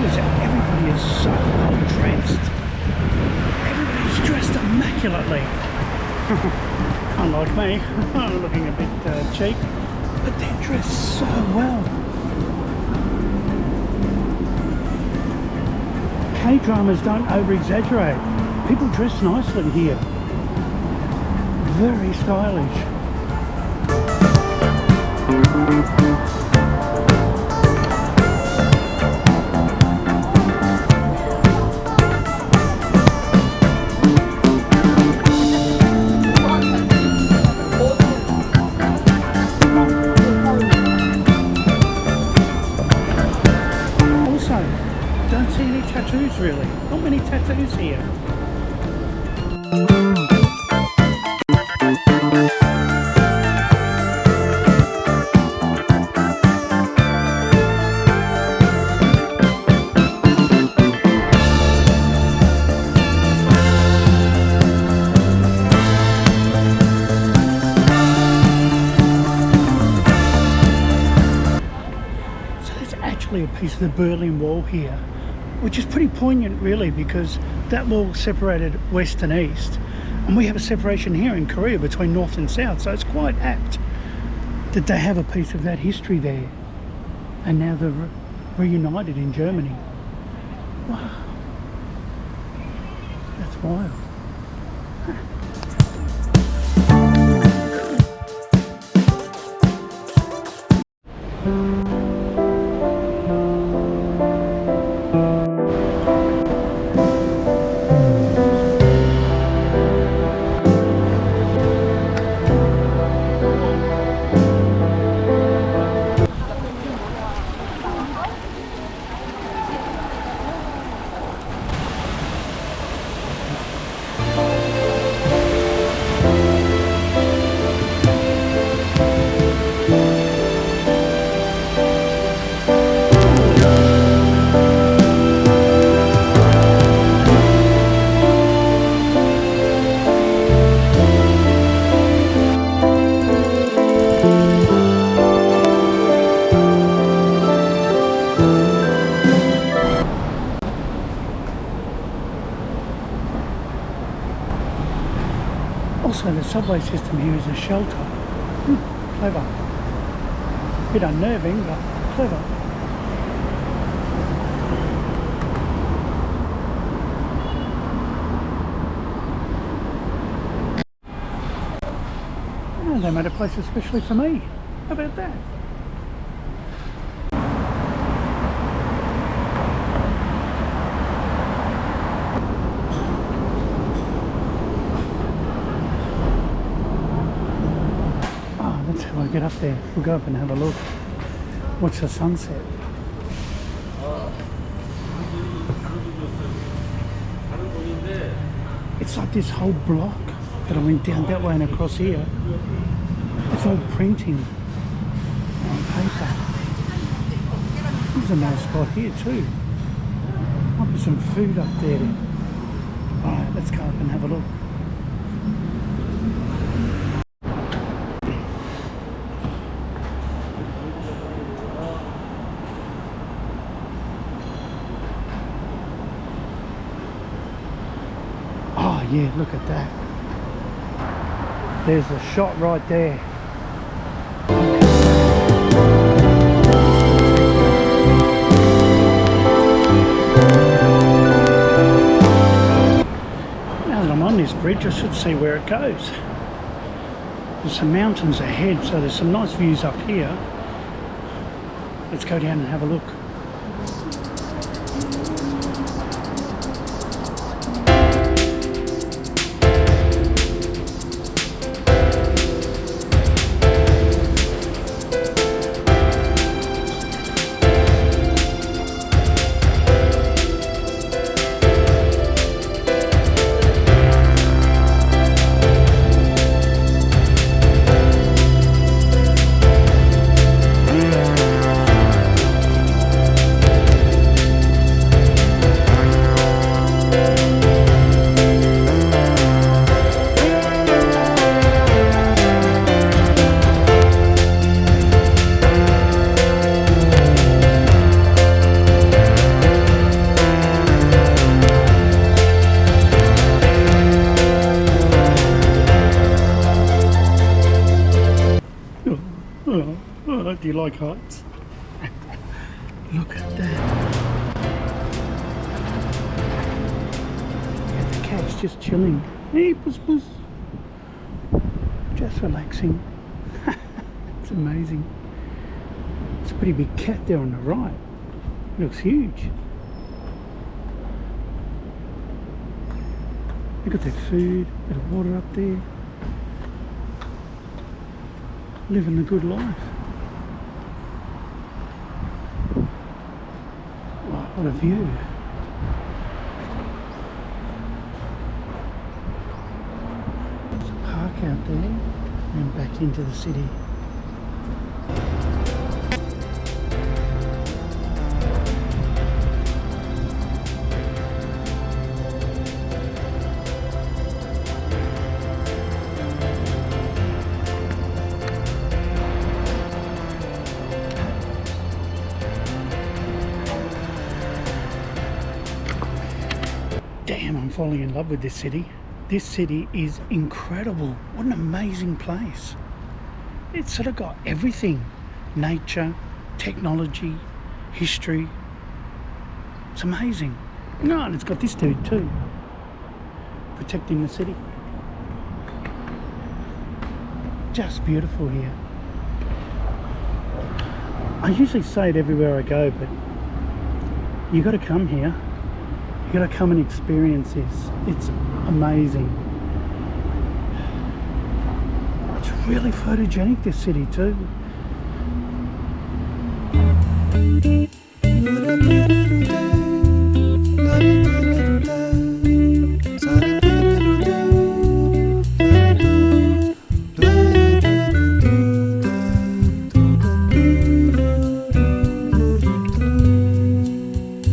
notice that everybody is so well dressed. Everybody's dressed immaculately. Unlike me, I'm looking a bit cheap, but they're dressed so well. K-dramas don't over-exaggerate. People dress nicely here. Very stylish. Don't see any tattoos really. Not many tattoos here. So there's actually a piece of the Berlin Wall here, which is pretty poignant really, because that wall separated west and east, and we have a separation here in Korea between north and south, so it's quite apt that they have a piece of that history there, and now they're reunited in Germany. Wow, that's wild. Also, the subway system here is a shelter. Clever. Bit unnerving, but clever. Oh, they made a place especially for me. How about that? That's how I get up there. We'll go up and have a look. Watch the sunset. It's like this whole block that I went down that way and across here. It's all printing on paper. There's a nice spot here too. Might be some food up there. Alright, let's go up and have a look. Oh yeah, look at that. There's a shot right there. Now that I'm on this bridge, I should see where it goes. There's some mountains ahead, so there's some nice views up here. Let's go down and have a look. Do you like heights? Look at that. Yeah, the cat's just chilling. Hey, puss puss. Just relaxing. It's amazing. It's a pretty big cat there on the right. It looks huge. They got their food, bit of water up there. Living a good life. Wow, what a view. There's a park out there and back into the city. Damn, I'm falling in love with this city. This city is incredible. What an amazing place. It's sort of got everything. Nature, technology, history. It's amazing. No, and it's got this dude too. Protecting the city. Just beautiful here. I usually say it everywhere I go, but you got to come here. You got to come and experience this. It's amazing. It's really photogenic, this city too.